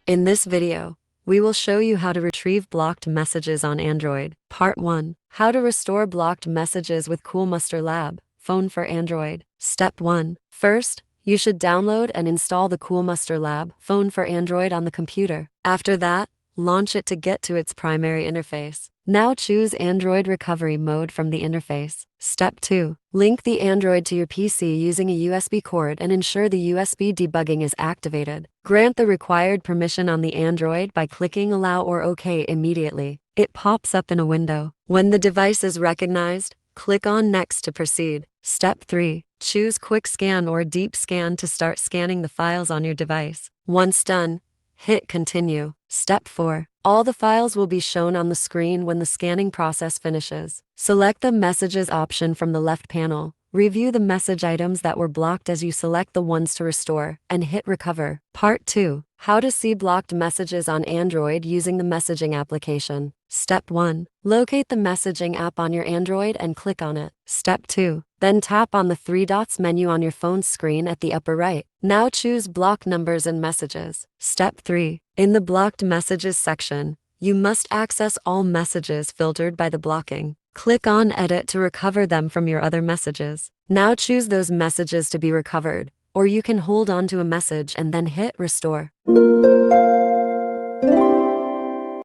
In this video, we will show you how to retrieve blocked messages on Android. Part 1. How to restore blocked messages with Coolmuster Lab.Fone for Android. Step 1. First, you should download and install the Coolmuster Lab.Fone for Android on the computer. After that, launch it to get to its primary interface. Now choose Android recovery mode from the interface. Step 2. Link the Android to your PC using a USB cord and ensure the USB debugging is activated. Grant the required permission on the Android by clicking Allow or OK immediately. It pops up in a window. When the device is recognized, click on Next to proceed. Step 3. Choose Quick Scan or Deep Scan to start scanning the files on your device. Once done, hit Continue. Step 4. All the files will be shown on the screen when the scanning process finishes. Select the Messages option from the left panel. Review the message items that were blocked as you select the ones to restore, and hit Recover. Part 2. How to see blocked messages on Android using the messaging application. Step 1. Locate the messaging app on your Android and click on it. Step 2. Then tap on the three dots menu on your phone's screen at the upper right. Now choose Block Numbers and Messages. Step 3. In the Blocked Messages section, you must access all messages filtered by the blocking. Click on Edit to recover them from your other messages. Now choose those messages to be recovered, or you can hold on to a message and then hit Restore.